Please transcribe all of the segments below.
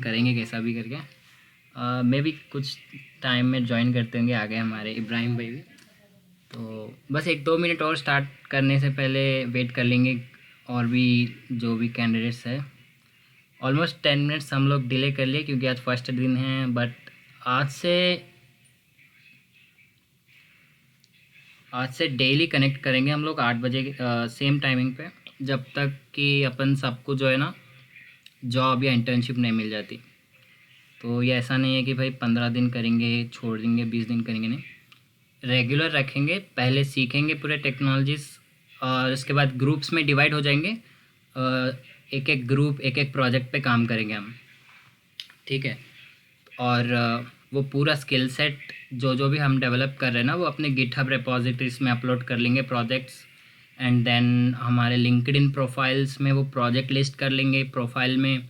करेंगे कैसा भी करके। मैं भी कुछ टाइम में ज्वाइन करते होंगे आगे हमारे इब्राहिम भाई भी। तो बस 1-2 मिनट और स्टार्ट करने से पहले वेट कर लेंगे और भी जो भी कैंडिडेट्स है। ऑलमोस्ट 10 मिनट्स हम लोग डिले कर लिए क्योंकि आज फर्स्ट दिन है। बट आज से डेली कनेक्ट करेंगे हम लोग 8 बजे सेम टाइमिंग पे, जब तक कि अपन सबको जो है ना जॉब या इंटर्नशिप नहीं मिल जाती। तो ये ऐसा नहीं है कि भाई 15 दिन करेंगे छोड़ देंगे, 20 दिन करेंगे, नहीं, रेगुलर रखेंगे। पहले सीखेंगे पूरे टेक्नोलॉजीज़ और उसके बाद ग्रुप्स में डिवाइड हो जाएंगे। एक एक ग्रुप एक एक प्रोजेक्ट पे काम करेंगे हम, ठीक है। और वो पूरा स्किल सेट जो जो भी हम डेवलप कर रहे हैं ना, वो अपने गिटहब रिपोजिटरीज में अपलोड कर लेंगे प्रोजेक्ट्स। एंड देन हमारे लिंक्डइन प्रोफाइल्स में वो प्रोजेक्ट लिस्ट कर लेंगे प्रोफाइल में।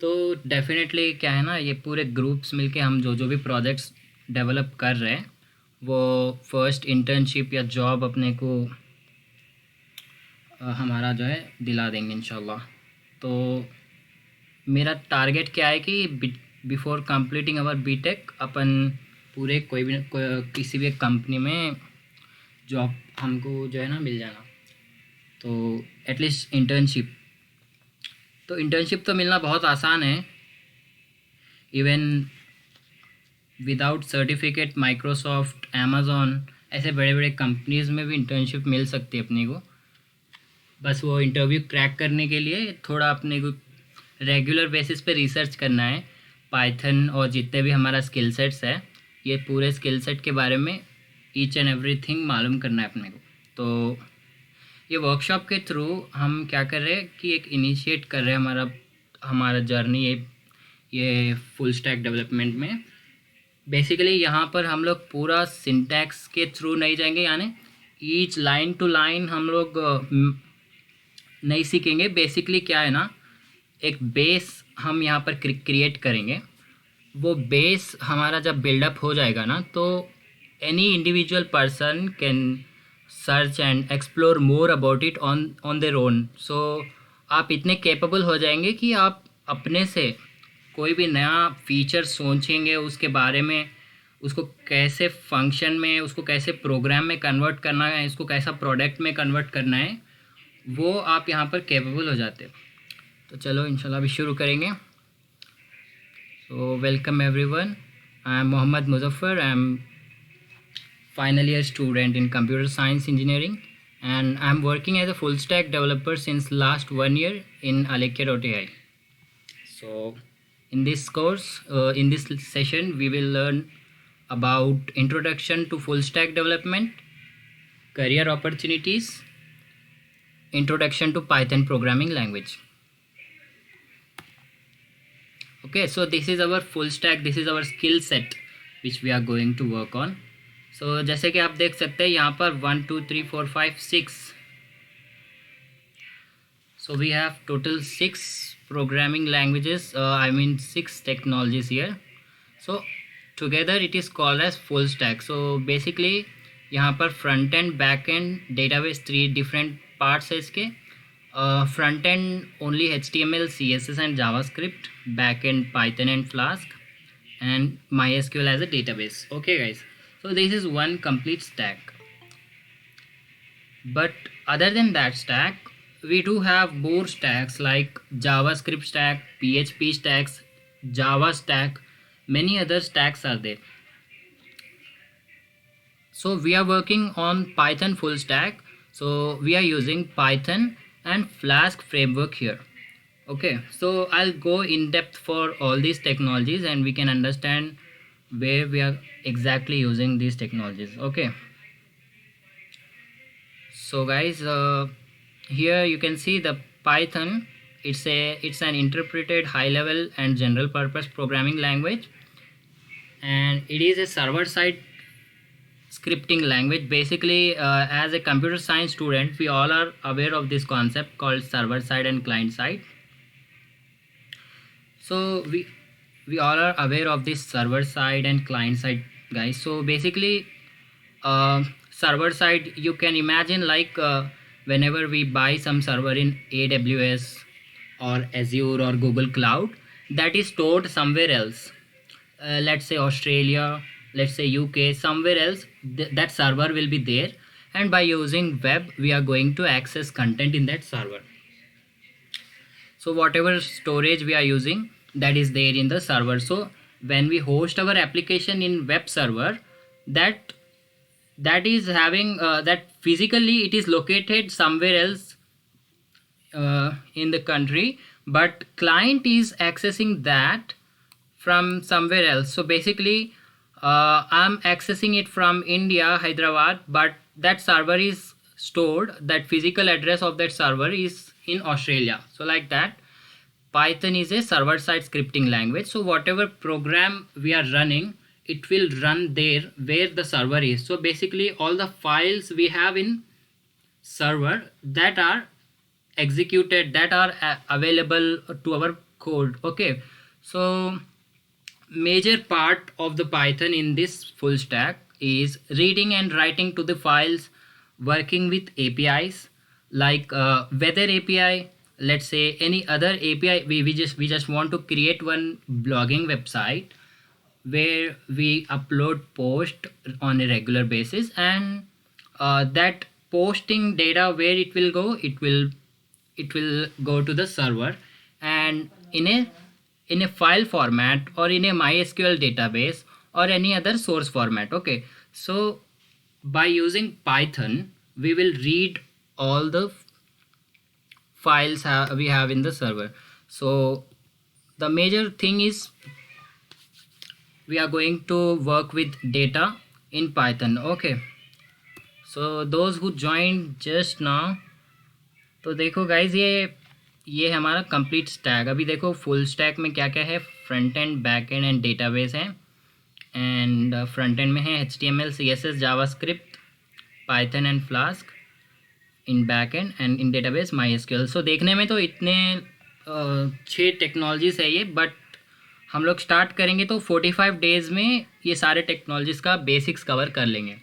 तो डेफिनेटली क्या है ना, ये पूरे ग्रुप्स मिलके हम जो जो भी प्रोजेक्ट्स डेवलप कर रहे हैं वो फर्स्ट इंटर्नशिप या जॉब अपने को हमारा जो है दिला देंगे इंशाल्लाह। तो मेरा टारगेट क्या है कि बिफोर कंप्लीटिंग अवर बीटेक अपन पूरे किसी भी कंपनी में जॉब हमको जो है ना मिल जाना। तो एटलीस्ट इंटर्नशिप तो मिलना बहुत आसान है। Even without certificate Microsoft, Amazon ऐसे बड़े बड़े कंपनीज़ में भी इंटर्नशिप मिल सकती है अपने को। बस वो इंटरव्यू क्रैक करने के लिए थोड़ा अपने को रेगुलर बेसिस पे रिसर्च करना है पाइथन और जितने भी हमारा स्किल सेट्स है, ये पूरे स्किल सेट के बारे में ईच एंड एवरीथिंग मालूम करना है अपने को। तो ये वर्कशॉप के थ्रू हम क्या कर रहे हैं कि एक इनिशिएट कर रहे हैं हमारा जर्नी ये फुल स्टैक डेवलपमेंट में। बेसिकली यहाँ पर हम लोग पूरा सिंटैक्स के थ्रू नहीं जाएंगे, यानी ईच लाइन टू लाइन हम लोग नहीं सीखेंगे। बेसिकली क्या है ना, एक बेस हम यहाँ पर क्रिएट करेंगे। वो बेस हमारा जब बिल्डअप हो जाएगा ना, तो any individual person can search and explore more about it on their own. So आप इतने कैपेबल हो जाएंगे कि आप अपने से कोई भी नया फीचर सोचेंगे उसके बारे में, उसको कैसे फंक्शन में, उसको कैसे प्रोग्राम में कन्वर्ट करना है, इसको कैसा प्रोडक्ट में कन्वर्ट करना है, वो आप यहाँ पर कैपेबल हो जाते हो। तो चलो इंशाल्लाह अभी शुरू करेंगे। So welcome everyone, I am Mohammad Muzaffar. I am final year student in computer science engineering, and I'm working as a full stack developer since last 1 year in Alekia.ai. So in this course, in this session we will learn about introduction to full stack development, career opportunities, introduction to Python programming language. Okay, so this is our full stack, this is our skill set which we are going to work on. So जैसे कि आप देख सकते हैं यहाँ पर 1 2 3 4 5 6, so we have total 6 programming languages, I mean 6 technologies here. So together it is called as full stack. So basically यहाँ पर front end, back end, database, 3 different parts है इसके। front end only HTML, CSS and JavaScript, back end Python and Flask, and MySQL as a database. Okay guys, so this is one complete stack. But other than that stack, we do have more stacks like JavaScript stack, PHP stacks, Java stack, many other stacks are there. So we are working on Python full stack, so we are using Python and Flask framework here. Okay, so I'll go in depth for all these technologies and we can understand where we are exactly using these technologies. Okay, so guys, here you can see the Python. It's an interpreted high level and general purpose programming language, and it is a server side scripting language. Basically, as a computer science student, we all are aware of this concept called server side and client side. So we all are aware of this server side and client side, guys. So basically, server side, you can imagine like whenever we buy some server in AWS or Azure or Google Cloud, that is stored somewhere else, let's say Australia, let's say UK, somewhere else. That server will be there, and by using web we are going to access content in that server. So whatever storage we are using, that is there in the server. So when we host our application in web server, that is having that physically it is located somewhere else in the country, but client is accessing that from somewhere else. So basically I'm accessing it from India, Hyderabad, but that server is stored, that physical address of that server is in Australia. So like that, Python is a server side scripting language. So whatever program we are running, it will run there where the server is. So basically all the files we have in server that are executed, that are available to our code. Okay, so major part of the Python in this full stack is reading and writing to the files, working with APIs like weather API, let's say any other API. We just want to create one blogging website where we upload post on a regular basis, and that posting data, where it will go, it will go to the server, and in a file format or in a MySQL database or any other source format. Okay, so by using Python we will read all the files we have in the server. So the major thing is we are going to work with data in Python. Okay, so those who joined just now, तो देखो guys ये हमारा complete stack. अभी देखो full stack में क्या क्या है. Front end, back and and database है. एंड फ्रंट एंड में है HTML, CSS, JavaScript, Python and flask. In back and and in database MySQL. सो देखने में तो इतने 6 टेक्नोलॉजीज है ये, बट हम लोग स्टार्ट करेंगे तो 45 डेज़ में ये सारे टेक्नोलॉजीज़ का बेसिक्स कवर कर लेंगे.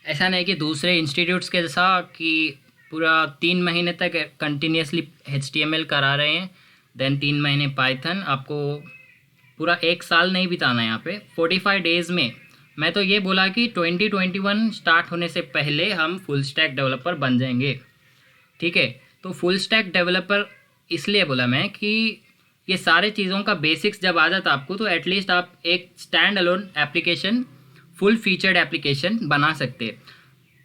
ऐसा नहीं कि दूसरे इंस्टीट्यूट्स के जैसा कि पूरा 3 महीने तक कंटिन्यूसली HTML करा रहे हैं, देन 3 महीने पाइथन. आपको पूरा 1 साल नहीं बिताना है यहाँ पे, 45 डेज़ में. मैं तो ये बोला कि 2021 स्टार्ट होने से पहले हम फुल स्टैक डेवलपर बन जाएंगे. ठीक है, तो फुल स्टैक डेवलपर इसलिए बोला मैं कि ये सारे चीज़ों का बेसिक्स जब आ जाता आपको, तो एटलीस्ट आप एक stand alone application, full featured application बना सकते हैं.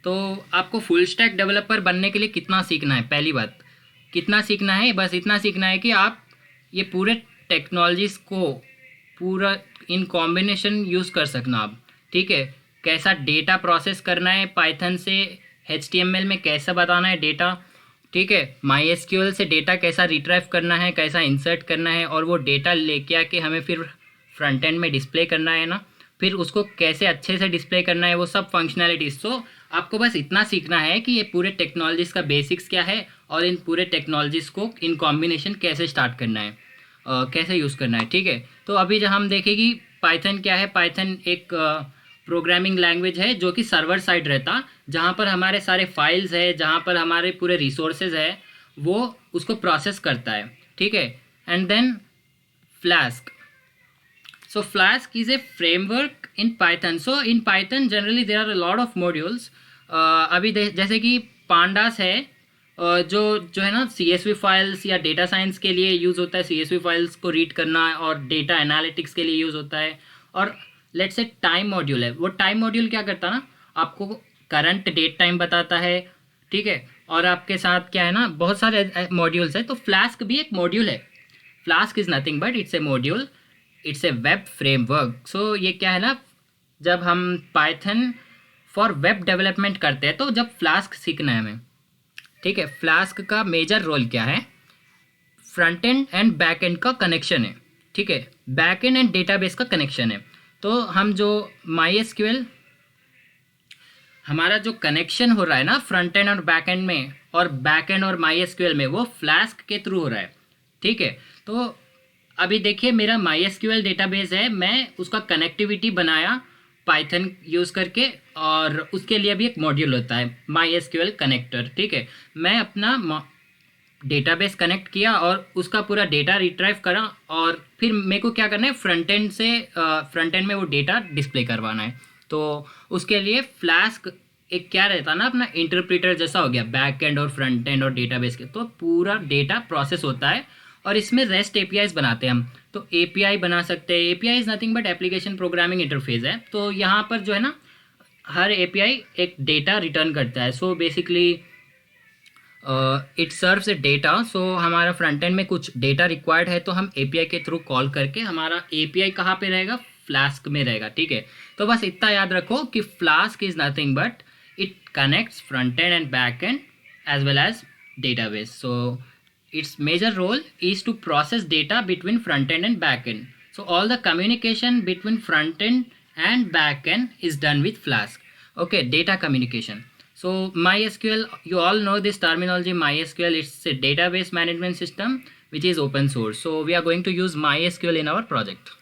तो आपको फुल स्टैक डेवलपर बनने के लिए कितना सीखना है? पहली बात, कितना सीखना है? बस इतना सीखना है कि आप ये पूरे टेक्नोलॉजीज़ को पूरा इन कॉम्बिनेशन यूज़ कर सकना आप. ठीक है, कैसा डेटा प्रोसेस करना है पाइथन से, HTML में कैसा बताना है डेटा. ठीक है, MySQL से डेटा कैसा रिट्राइव करना है, कैसा इंसर्ट करना है, और वो डेटा लेके आके हमें फिर फ्रंट एंड में डिस्प्ले करना है ना, फिर उसको कैसे अच्छे से डिस्प्ले करना है, वो सब फंक्शनैलिटीज़. तो आपको बस इतना सीखना है कि ये पूरे टेक्नोलॉजीज़ का बेसिक्स क्या है, और इन पूरे टेक्नोलॉजीज़ को इन कॉम्बिनेशन कैसे स्टार्ट करना है, कैसे यूज़ करना है. ठीक है, तो अभी जब हम देखें कि पाइथन क्या है. पाइथन एक प्रोग्रामिंग लैंग्वेज है जो कि सर्वर साइड रहता, जहाँ पर हमारे सारे फाइल्स है, जहाँ पर हमारे पूरे रिसोर्सेज है, वो उसको प्रोसेस करता है. ठीक है, and then flask. So Flask is a framework in Python. So in Python generally there are a lot of modules. अभी जैसे कि pandas है, जो है ना CSV फाइल्स या डेटा साइंस के लिए यूज़ होता है. CSV फाइल्स को रीड करना और डेटा एनालिटिक्स के लिए यूज़ होता है. और लेट्स से टाइम मॉड्यूल है. वो टाइम मॉड्यूल क्या करता है ना, आपको करंट डेट टाइम बताता है. ठीक है, और आपके साथ क्या है ना, बहुत सारे मॉड्यूल्स है. तो फ्लास्क भी एक मॉड्यूल है. Flask is nothing but it's a module, it's a web framework. So ये क्या है ना, जब हम पाइथन फॉर वेब डेवलपमेंट करते हैं तो जब फ्लास्क सीखना है हमें. ठीक है, फ्लास्क का मेजर रोल क्या है, front end and back and का कनेक्शन है. ठीक है, बैक एंड एंड डेटाबेस का कनेक्शन है. तो हम जो MySQL, हमारा जो कनेक्शन हो रहा है ना फ्रंट एंड और बैक एंड में, और बैक एंड और MySQL में, वो फ्लास्क के थ्रू हो रहा है. ठीक है, तो अभी देखिए मेरा MySQL डेटाबेस है, मैं उसका कनेक्टिविटी बनाया पाइथन यूज़ करके, और उसके लिए भी एक मॉड्यूल होता है MySQL कनेक्टर. ठीक है, मैं अपना डेटाबेस कनेक्ट किया और उसका पूरा डेटा रिट्राइव करा, और फिर मेरे को क्या करना है, फ्रंट एंड में वो डेटा डिस्प्ले करवाना है। तो उसके लिए फ्लास्क एक क्या रहता ना, अपना इंटरप्रेटर जैसा हो गया, बैक एंड और फ्रंट एंड और डेटाबेस के, तो पूरा डेटा प्रोसेस होता है। और इसमें रेस्ट एपीआईज बनाते हैं हम। तो एपीआई बना सकते हैं, API is nothing but application programming interface है। तो यहाँ पर जो है ना, हर एपीआई एक डेटा रिटर्न करता है। So basically it serves a data. So हमारा फ्रंट एंड में कुछ डेटा रिक्वायर्ड है, तो हम एपीआई के थ्रू कॉल करके, हमारा एपीआई कहाँ पे रहेगा, फ्लास्क में रहेगा, ठीक है। तो बस इतना याद रखो कि flask is nothing but it connects front end and back end as well as database. So its major role is to process data between front end and back end. So all the communication between front end and back end is done with Flask. Okay, data communication. So MySQL, you all know this terminology. MySQL, it's a database management system which is open source. So we are going to use MySQL in our project.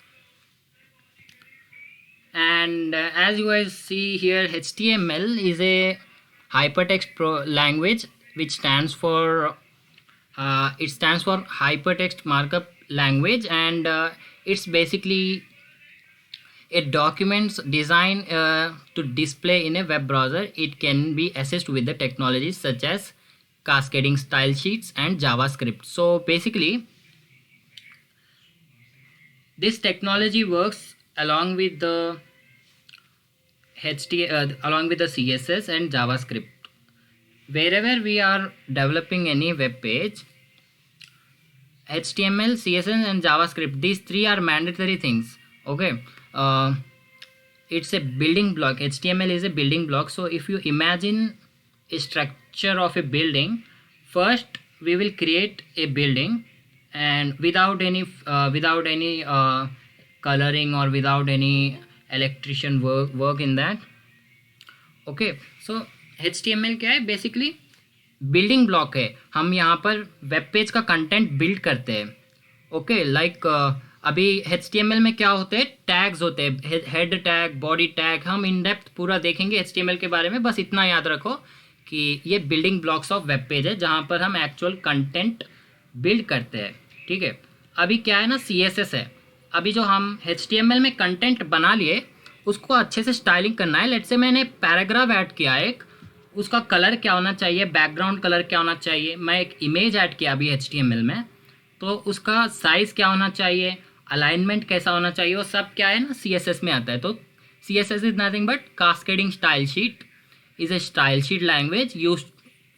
And as you guys see here, HTML is a hypertext language which stands for hypertext markup language, and it's basically a document's design to display in a web browser. It can be assessed with the technologies such as cascading style sheets and JavaScript. So basically this technology works along with the along with the CSS and JavaScript. Wherever we are developing any web page, HTML, CSS and JavaScript, these three are mandatory things. Okay, it's a building block. HTML is a building block. So if you imagine a structure of a building, first we will create a building, and without any coloring or without any electrician work in that. Okay, so HTML क्या है, basically building block है। हम यहाँ पर web page का content build करते हैं। Okay, like अभी HTML में क्या होते हैं, टैग्स होते हैं, हेड टैग, बॉडी टैग। हम इन डेप्थ पूरा देखेंगे HTML के बारे में। बस इतना याद रखो कि ये building blocks of web page है, जहाँ पर हम एक्चुअल कंटेंट बिल्ड करते हैं, ठीक है। अभी क्या है ना, CSS है। अभी जो हम HTML में कंटेंट बना लिए, उसको अच्छे से स्टाइलिंग करना है। लेट्स से मैंने पैराग्राफ ऐड किया एक, उसका कलर क्या होना चाहिए, बैकग्राउंड कलर क्या होना चाहिए। मैं एक इमेज ऐड किया अभी HTML में, तो उसका साइज़ क्या होना चाहिए, अलाइनमेंट कैसा होना चाहिए, वो सब क्या है ना CSS में आता है। तो CSS is nothing but cascading style sheet is a style sheet language use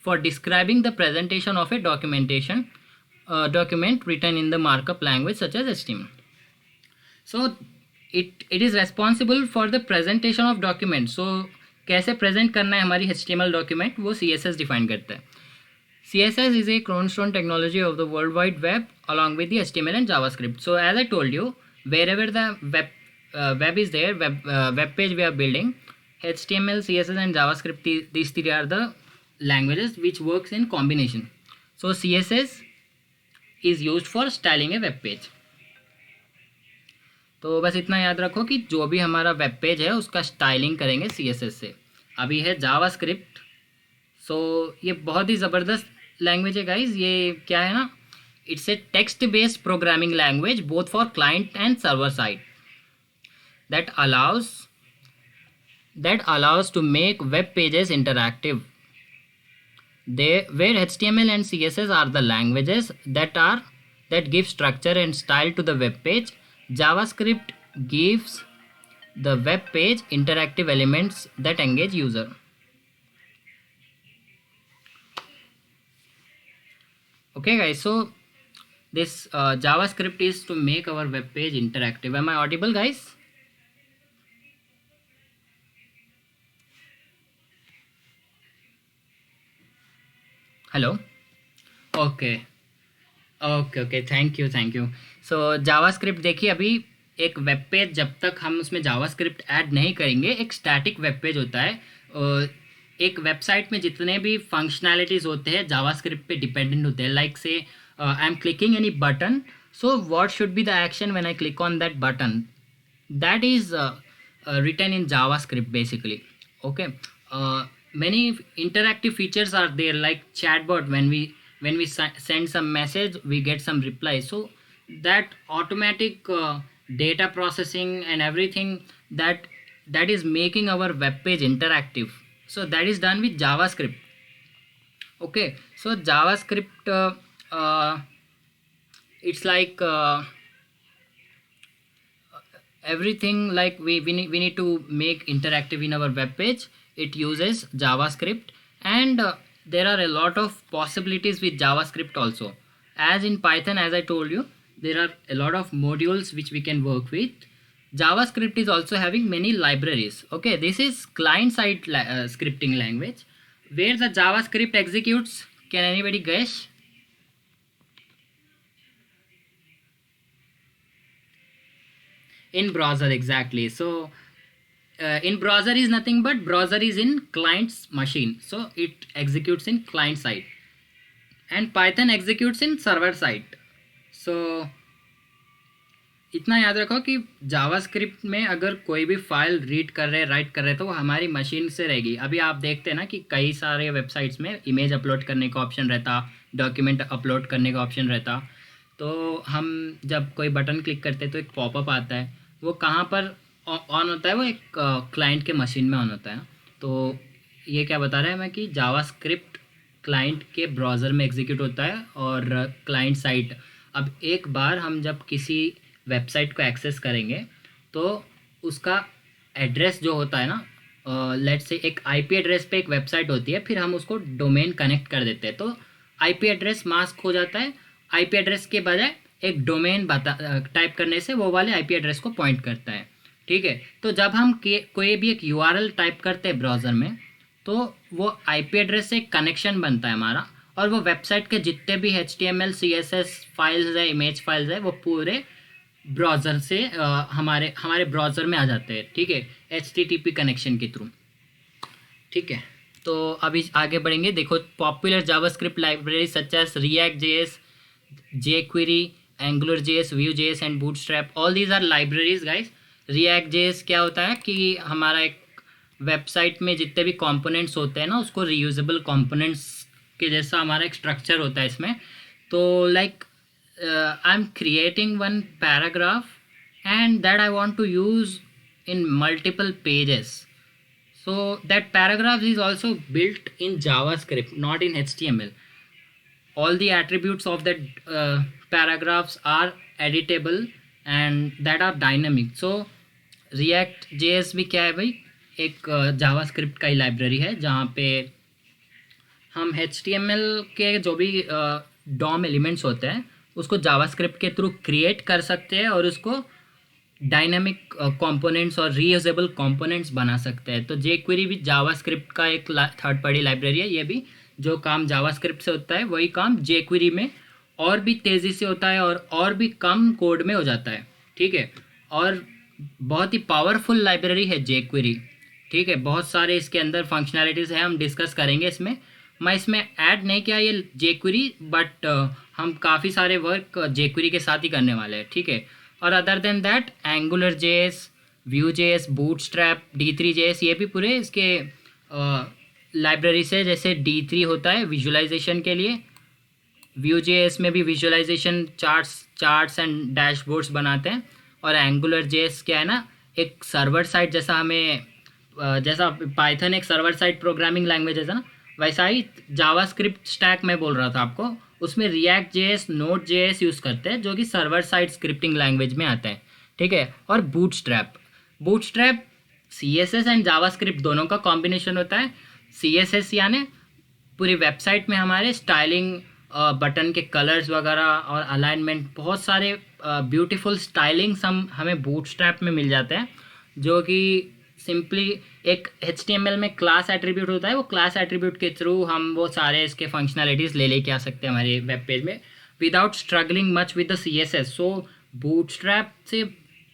for describing the presentation of A document written in the markup language such as HTML. So it is responsible for the presentation of document. So कैसे present करना है हमारी HTML document, वो CSS define करता है। CSS is a cornerstone technology of the World Wide Web along with the HTML and JavaScript. So as I told you, wherever the web is there, web page we are building, HTML, CSS and JavaScript, these three are the languages which works in combination. So CSS is used for styling a web page. तो बस इतना याद रखो कि जो भी हमारा web page है उसका स्टाइलिंग करेंगे CSS से। अभी है जावास्क्रिप्ट। सो ये बहुत ही ज़बरदस्त लैंग्वेज है गाइज। ये क्या है ना, it's a text based programming language both for client and server side that allows to make web pages interactive. Where HTML and CSS are the languages that give structure and style to the web page, JavaScript gives the web page interactive elements that engage user. Okay guys, so this JavaScript is to make our web page interactive. Am I audible guys? Hello, okay okay okay, thank you. So JavaScript देखिए, अभी एक web page जब तक हम उसमें JavaScript add नहीं करेंगे, एक स्टैटिक वेब पेज होता है। एक वेबसाइट में जितने भी फंक्शनैलिटीज़ होते हैं जावास्क्रिप्ट पे डिपेंडेंट होते हैं। लाइक से I am clicking any button, so what should be the action when I click on that button, that is written in JavaScript basically. Okay, many interactive features are there like chatbot. When we when we send some message, we get some reply. So that automatic data processing and everything, that is making our web page interactive. So that is done with JavaScript. Okay, so JavaScript, it's like everything, like we need to make interactive in our web page. It uses JavaScript, and there are a lot of possibilities with JavaScript also. As in Python, as I told you, there are a lot of modules which we can work with. JavaScript is also having many libraries. Okay, this is client-side scripting language where the JavaScript executes. Can anybody guess? In browser, exactly. So in browser is nothing but browser is in client's machine, so it executes in client side, and Python executes in server side. So इतना याद रखो कि JavaScript में अगर कोई भी file read कर रहे राइट कर रहे तो वो हमारी मशीन से रहेगी. अभी आप देखते हैं ना कि कई सारे वेबसाइट्स में इमेज अपलोड करने का ऑप्शन रहता, डॉक्यूमेंट अपलोड करने का ऑप्शन रहता. तो हम जब कोई बटन क्लिक करते हैं तो एक पॉपअप आता है. वो कहाँ पर ऑन होता है? वो एक क्लाइंट के मशीन में ऑन होता है. तो ये क्या बता रहा है मैं कि जावास्क्रिप्ट क्लाइंट के ब्राउज़र में एग्जीक्यूट होता है और क्लाइंट साइट. अब एक बार हम जब किसी वेबसाइट को एक्सेस करेंगे तो उसका एड्रेस जो होता है ना, लेट्स से एक आईपी एड्रेस पे एक वेबसाइट होती है, फिर हम उसको डोमेन कनेक्ट कर देते हैं तो आईपी एड्रेस मास्क हो जाता है. आईपी एड्रेस के बजाय एक डोमेन टाइप करने से वो वाले आईपी एड्रेस को पॉइंट करता है. ठीक है, तो जब हम कोई भी एक यूआरएल टाइप करते हैं ब्राउज़र में तो वो आईपी एड्रेस से एक कनेक्शन बनता है हमारा, और वो वेबसाइट के जितने भी HTML CSS फाइल्स है, इमेज फाइल्स है, वो पूरे ब्राउज़र से हमारे ब्राउज़र में आ जाते हैं. ठीक है, HTTP कनेक्शन के थ्रू. ठीक है, तो अभी आगे बढ़ेंगे. देखो, popular JavaScript library such as React.js, jQuery, AngularJS, Vue.js and Bootstrap. All these are libraries guys. React.js क्या होता है कि हमारा एक वेबसाइट में जितने भी कंपोनेंट्स होते हैं ना, उसको रीयूजेबल कंपोनेंट्स के जैसा हमारा एक स्ट्रक्चर होता है इसमें. तो like I am creating one paragraph and that I want to use in multiple pages. So that paragraph is also built in JavaScript, not in HTML. All the attributes of that paragraphs are editable and that are dynamic. So React.js भी क्या है भाई, एक JavaScript का ही library है जहाँ पे हम HTML के जो भी DOM एलिमेंट्स होते हैं उसको JavaScript के थ्रू क्रिएट कर सकते हैं और उसको डायनामिक कंपोनेंट्स और रीयूजेबल कंपोनेंट्स बना सकते हैं. तो jQuery भी जावास्क्रिप्ट का एक थर्ड पार्टी लाइब्रेरी है. ये भी जो काम जावास्क्रिप्ट से होता है वही काम jQuery में और भी तेज़ी से होता है और भी कम कोड में हो जाता है. ठीक है, और बहुत ही पावरफुल लाइब्रेरी है jQuery. ठीक है, बहुत सारे इसके अंदर फंक्शनैलिटीज़ हैं, हम डिस्कस करेंगे इसमें. मैं इसमें ऐड नहीं किया ये jQuery, बट हम काफ़ी सारे वर्क jQuery के साथ ही करने वाले हैं. ठीक है, और other than that AngularJS, Vue.js, Bootstrap, D3.js, ये भी पूरे इसके लाइब्रेरी से. जैसे D3 होता है विजुअलाइजेशन के लिए, Vue.js में भी विजुअलाइजेशन चार्ट्स एंड डैशबोर्ड्स बनाते हैं, और AngularJS क्या है ना, एक सर्वर साइड जैसा हमें जैसा पाइथन एक सर्वर साइड प्रोग्रामिंग लैंग्वेज है ना, वैसा ही जावास्क्रिप्ट स्टैक में बोल रहा था आपको, उसमें React.js, Node.js यूज़ करते हैं जो कि सर्वर साइड स्क्रिप्टिंग लैंग्वेज में आता है. ठीक है, और बूटस्ट्रैप CSS एंड जावास्क्रिप्ट दोनों का कॉम्बिनेशन होता है. CSS यानी पूरी वेबसाइट में हमारे स्टाइलिंग, बटन के कलर्स वगैरह और अलाइनमेंट, बहुत सारे ब्यूटीफुल स्टाइलिंग्स हमें बूटस्ट्रैप में मिल जाते हैं, जो कि सिंपली एक HTML में क्लास एट्रीब्यूट होता है. वो क्लास एट्रीब्यूट के थ्रू हम वो सारे इसके फंक्शनैलिटीज़ लेके आ सकते हैं हमारे वेब पेज में without struggling much with the CSS. So bootstrap से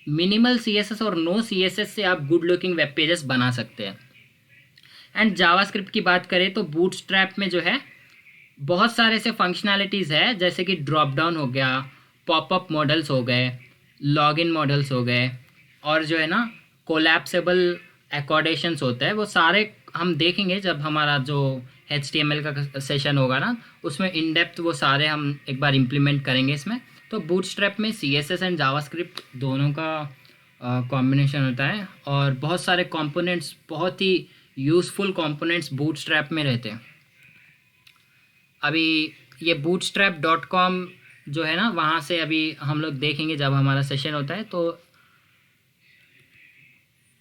मिनिमल CSS और नो CSS से आप गुड लुकिंग वेब पेजेस बना सकते हैं. एंड जावास्क्रिप्ट की बात करें तो बूटस्ट्रैप में जो है बहुत सारे ऐसे फंक्शनैलिटीज़ है, जैसे कि ड्रॉप डाउन हो गया, पॉपअप मॉडल्स हो गए, लॉगिन मॉडल्स हो गए, और जो है ना कोलैप्सेबल अकोमोडेशंस होता है. वो सारे हम देखेंगे जब हमारा जो HTML का सेशन होगा ना, उसमें इन डेप्थ वो सारे हम एक बार इम्प्लीमेंट करेंगे इसमें। तो बूटस्ट्रैप में CSS एंड जावास्क्रिप्ट दोनों का कॉम्बिनेशन होता है, और बहुत सारे कंपोनेंट्स, बहुत ही यूज़फुल कंपोनेंट्स बूटस्ट्रैप में रहते हैं। अभी ये bootstrap.com जो है ना, वहाँ से अभी हम लोग देखेंगे जब हमारा सेशन होता है। तो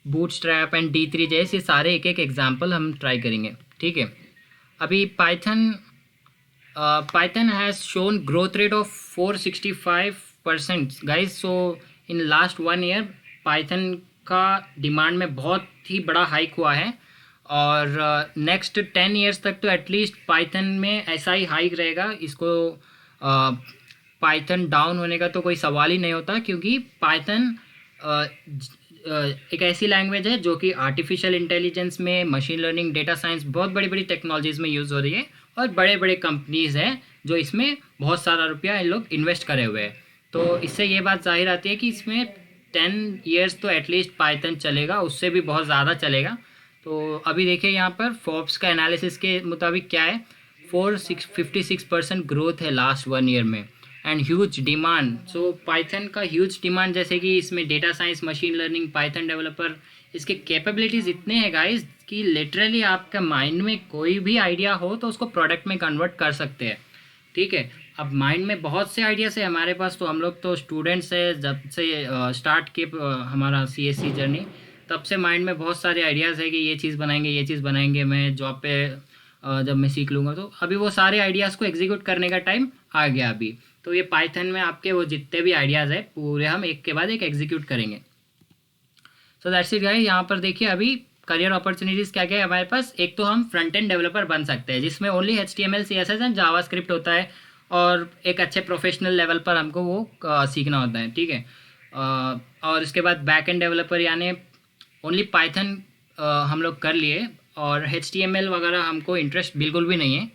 बूटस्ट्रैप एंड D3JS ये सारे एक एक एग्जाम्पल हम ट्राई करेंगे, ठीक है। अभी Python has shown growth rate of 465% guys. So in last 1 year Python का डिमांड में बहुत ही बड़ा हाइक हुआ है, और नेक्स्ट 10 ईयर्स तक तो एटलीस्ट पाइथन में ऐसा ही हाइक रहेगा। इसको पाइथन डाउन होने का तो कोई सवाल ही नहीं होता, क्योंकि पाइथन एक ऐसी लैंग्वेज है जो कि आर्टिफिशियल इंटेलिजेंस में, मशीन लर्निंग, डेटा साइंस, बहुत बड़ी बड़ी टेक्नोलॉजीज़ में यूज़ हो रही है, और बड़े बड़े कंपनीज़ हैं जो इसमें बहुत सारा रुपया इन लोग इन्वेस्ट करे हुए हैं। तो इससे ये बात जाहिर आती है कि इसमें 10 ईयर्स तो एटलीस्ट पाइथन चलेगा, उससे भी बहुत ज़्यादा चलेगा। तो अभी देखिए यहाँ पर फोर्ब्स का एनालिसिस के मुताबिक क्या है, 56% ग्रोथ है लास्ट 1 ईयर में, and huge demand. So Python का ह्यूज डिमांड, जैसे कि इसमें data science, machine learning, Python developer, इसके कैपेबिलिटीज़ इतने हैं गाइस कि लिटरली आपका माइंड में कोई भी आइडिया हो तो उसको प्रोडक्ट में कन्वर्ट कर सकते हैं, ठीक है। अब माइंड में बहुत से आइडियाज़ है हमारे पास, तो हम लोग तो स्टूडेंट्स है, जब से स्टार्ट किए हमारा CSC जर्नी, तब से माइंड में बहुत सारे आइडियाज़ है कि ये चीज़ बनाएंगे, ये चीज़ बनाएंगे, मैं जॉब पे जब मैं सीख लूँगा। तो अभी वो सारे आइडियाज़ को एग्जीक्यूट करने का टाइम आ गया अभी। तो ये पाइथन में आपके वो जितने भी आइडियाज़ है पूरे हम एक के बाद एक एग्जीक्यूट करेंगे। So that's it guys. यहाँ पर देखिए अभी करियर अपॉर्चुनिटीज़ क्या क्या है हमारे पास। एक तो हम फ्रंट एंड डेवलपर बन सकते हैं, जिसमें only HTML, CSS and JavaScript होता है, और एक अच्छे प्रोफेशनल लेवल पर हमको वो सीखना होता है, ठीक है। और इसके बाद बैक एंड डेवलपर, यानी ओनली पाइथन हम लोग कर लिए, और HTML वगैरह हमको इंटरेस्ट बिल्कुल भी नहीं है,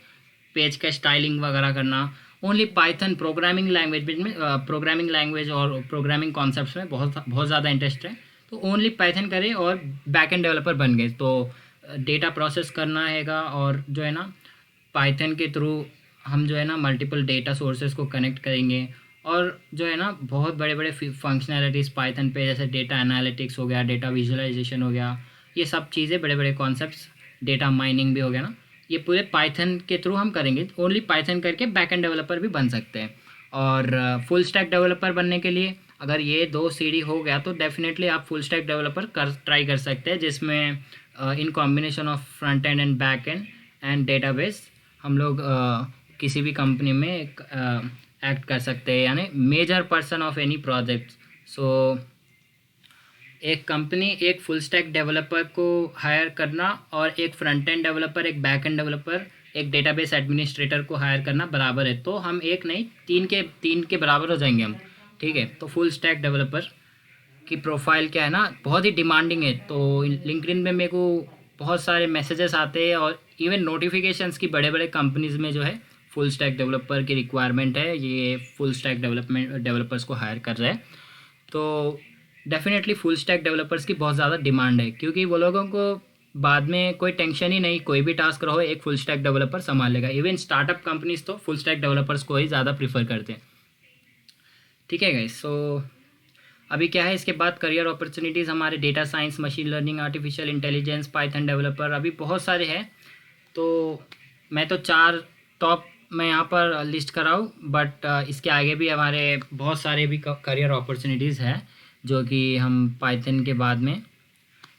पेज का स्टाइलिंग वगैरह करना। ओनली पाइथन प्रोग्रामिंग लैंग्वेज और प्रोग्रामिंग कॉन्सेप्ट्स में बहुत बहुत ज़्यादा इंटरेस्ट है, तो ओनली पाइथन करें और बैक एंड डेवलपर बन गए। तो डेटा प्रोसेस करना हैगा, और जो है ना पाइथन के थ्रू हम जो है ना मल्टीपल डेटा सोर्सेज को कनेक्ट करेंगे, और जो है ना बहुत बड़े बड़े फंक्शनैलिटीज़ पाइथन पे, जैसे डेटा एनालिटिक्स हो गया, डेटा विजुअलाइजेशन हो गया, ये सब चीज़ें बड़े बड़े कॉन्सेप्ट्स, डेटा माइनिंग भी हो गया ना, ये पूरे पाइथन के थ्रू हम करेंगे। ओनली पाइथन करके बैक एंड डेवलपर भी बन सकते हैं। और फुल स्टैक डेवलपर बनने के लिए अगर ये 2 सीढ़ी हो गया तो डेफिनेटली आप फुल स्टैक डेवलपर ट्राई कर सकते हैं, जिसमें in combination of front end and back and and database हम लोग किसी भी कंपनी में एक्ट कर सकते हैं, यानी major person of any project. So एक कंपनी एक फुल स्टैक डेवलपर को हायर करना, और एक फ्रंट एंड डेवलपर, एक बैक एंड डेवलपर, एक डेटाबेस एडमिनिस्ट्रेटर को हायर करना बराबर है। तो हम एक नहीं, तीन के बराबर हो जाएंगे हम, ठीक है। तो फुल स्टैक डेवलपर की प्रोफाइल क्या है ना, बहुत ही डिमांडिंग है। तो लिंक्डइन में मेरे को बहुत सारे मैसेजेस आते हैं, और इवन नोटिफिकेशंस की बड़े बड़े कंपनीज़ में जो है फुल स्टैक डेवलपर की रिक्वायरमेंट है, ये फुल स्टैक डेवलपर्स को हायर कर रहे हैं। तो डेफिनेटली फुल स्टैक डेवलपर्स की बहुत ज़्यादा डिमांड है, क्योंकि वो लोगों को बाद में कोई टेंशन ही नहीं, कोई भी टास्क रहो एक फुल स्टैक डेवलपर संभाल लेगा। इवन स्टार्टअप कंपनीज तो फुल स्टैक डेवलपर्स को ही ज़्यादा प्रीफर करते हैं, ठीक है गाइस। सो अभी क्या है, इसके बाद करियर अपॉर्चुनिटीज़ हमारे data science, machine learning, artificial intelligence, Python developer अभी बहुत सारे हैं। तो मैं तो 4 टॉप मैं यहाँ पर लिस्ट कराऊँ, बट इसके आगे भी हमारे बहुत सारे भी करियर अपॉर्चुनिटीज़ हैं जो कि हम पाइथन के बाद में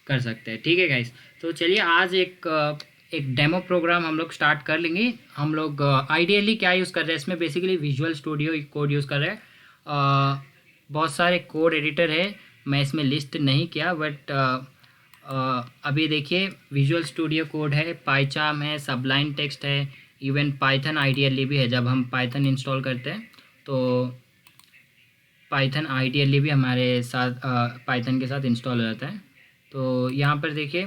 कर सकते हैं, ठीक है गाइस। तो चलिए आज एक डेमो प्रोग्राम हम लोग स्टार्ट कर लेंगे। हम लोग आइडियली क्या यूज़ कर रहे हैं इसमें, basically visual studio code use कर रहे हैं। बहुत सारे कोड एडिटर है, मैं इसमें लिस्ट नहीं किया, बट अभी देखिए विजुअल स्टूडियो कोड है, पाइचार्म है, सबलाइन टेक्स्ट है, इवन पाइथन आइडियली भी है। जब हम पाइथन इंस्टॉल करते हैं तो पाइथन आइडियली भी हमारे साथ पाइथन के साथ इंस्टॉल हो जाता है। तो यहाँ पर देखिए,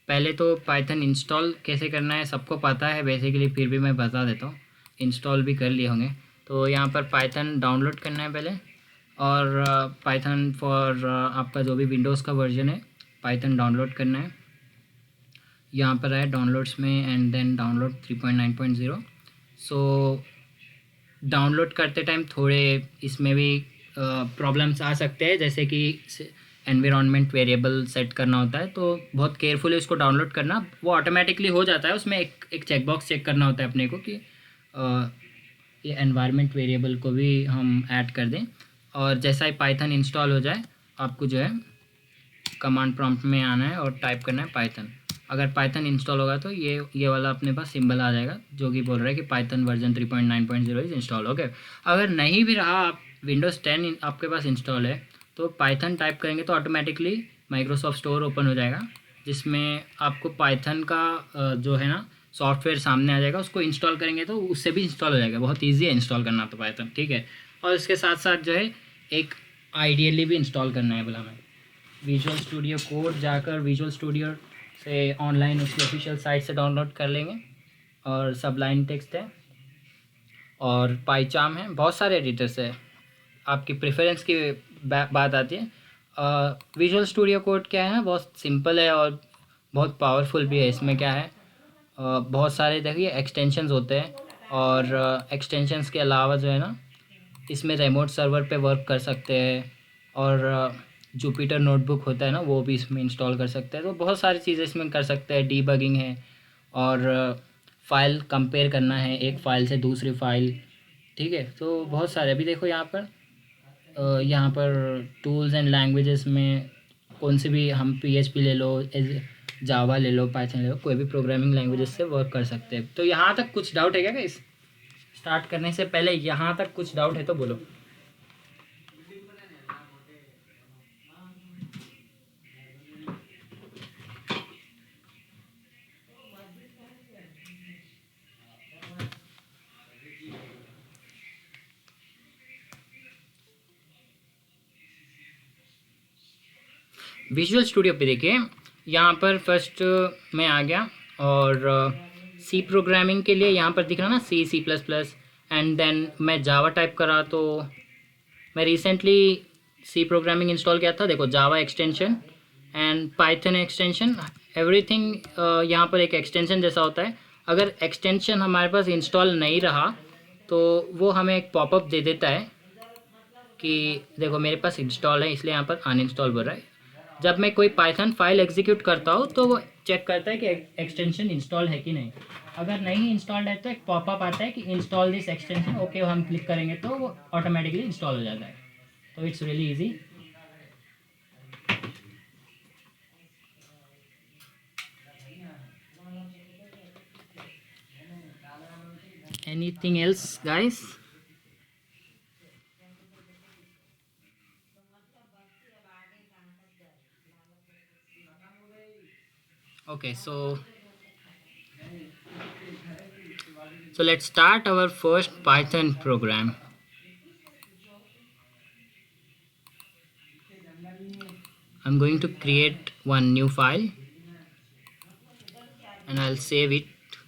पहले तो पाइथन इंस्टॉल कैसे करना है सबको पता है बेसिकली, फिर भी मैं बता देता हूँ, इंस्टॉल भी कर लिए होंगे। तो यहाँ पर पाइथन डाउनलोड करना है पहले, और पाइथन फॉर आपका जो भी विंडोज़ का वर्जन है पाइथन डाउनलोड करना है। यहाँ पर आए डाउनलोड्स में and then download 3.9.0। So download करते टाइम थोड़े इसमें भी प्रॉब्लम्स आ सकते हैं, जैसे कि एनवायरनमेंट वेरिएबल सेट करना होता है, तो बहुत केयरफुली उसको डाउनलोड करना। वो ऑटोमेटिकली हो जाता है, उसमें एक चेकबॉक्स चेक करना होता है अपने को कि ये एनवायरनमेंट वेरिएबल को भी हम ऐड कर दें। और जैसा ही पाइथन इंस्टॉल हो जाए आपको जो है कमांड प्रॉम्प्ट में आना है और टाइप करना है पाइथन। अगर पाइथन इंस्टॉल होगा तो ये वाला अपने पास सिंबल आ जाएगा जो कि बोल रहा है कि Python version 3.9.0 is install. Okay, अगर नहीं भी रहा, आप विंडोज़ 10 आपके पास इंस्टॉल है तो पाइथन टाइप करेंगे तो ऑटोमेटिकली माइक्रोसॉफ्ट स्टोर ओपन हो जाएगा, जिसमें आपको पाइथन का जो है ना सॉफ्टवेयर सामने आ जाएगा। उसको इंस्टॉल करेंगे तो उससे भी इंस्टॉल हो जाएगा। बहुत ईजी है इंस्टॉल करना तो पाइथन, ठीक है। और इसके साथ साथ जो है एक आइडियली भी इंस्टॉल करना है। बोला मैं विजुअल स्टूडियो कोड जाकर विजुअल स्टूडियो से ऑनलाइन उसकी ऑफिशियल साइट से डाउनलोड कर लेंगे। और सबलाइन टेक्स्ट है और पाइचार्म है, बहुत सारे एडिटर्स है, आपकी प्रेफरेंस की बात आती है। विजुअल स्टूडियो कोड क्या है, बहुत सिंपल है और बहुत पावरफुल भी है। इसमें क्या है, बहुत सारे देखिए एक्सटेंशंस होते हैं, और एक्सटेंशंस के अलावा जो है ना इसमें रिमोट सर्वर पे वर्क कर सकते हैं, और जुपिटर नोटबुक होता है ना वो भी इसमें इंस्टॉल कर सकते हैं। तो बहुत सारी चीज़ें इसमें कर सकते हैं, डीबगिंग है, और फाइल कंपेयर करना है एक फ़ाइल से दूसरी फ़ाइल, ठीक है। तो बहुत सारे अभी देखो यहाँ पर टूल्स एंड लैंग्वेजेस में कौन से भी हम PHP ले लो, जावा ले लो, पाइथन ले लो, कोई भी प्रोग्रामिंग लैंग्वेजेस से वर्क कर सकते हैं। तो यहाँ तक कुछ डाउट है क्या गाइस? स्टार्ट करने से पहले यहाँ तक कुछ डाउट है तो बोलो। विजुअल स्टूडियो पे देखिए, यहाँ पर फर्स्ट मैं आ गया, और सी प्रोग्रामिंग के लिए यहाँ पर दिख रहा ना C++, एंड देन मैं जावा टाइप करा तो मैं रिसेंटली सी प्रोग्रामिंग इंस्टॉल किया था। देखो Java extension and Python extension, everything यहाँ पर एक एक्सटेंशन जैसा होता है। अगर एक्सटेंशन हमारे पास इंस्टॉल नहीं रहा तो वो हमें एक पॉपअप दे देता है कि देखो मेरे पास इंस्टॉल है, इसलिए यहाँ पर अनइंस्टॉल बोल रहा है। जब मैं कोई पाइथन फाइल एग्जीक्यूट करता हूँ तो वो चेक करता है कि एक्सटेंशन इंस्टॉल है कि नहीं। अगर नहीं इंस्टॉल्ड है तो एक पॉपअप आता है कि इंस्टॉल दिस एक्सटेंशन, ओके हम क्लिक करेंगे तो वो ऑटोमेटिकली इंस्टॉल हो जाता है। तो it's really easy. Anything else guys? Okay, so let's start our first Python program. I'm going to create one new file and I'll save it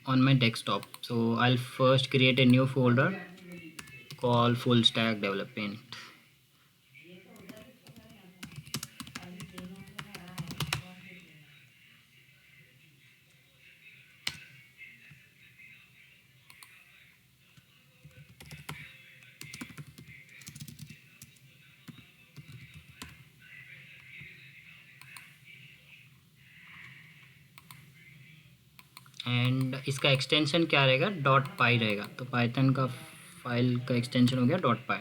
on my desktop. So I'll first create a new folder called full stack development. And इसका extension क्या रहेगा, dot पाई रहेगा। तो Python का file का extension हो गया dot pi,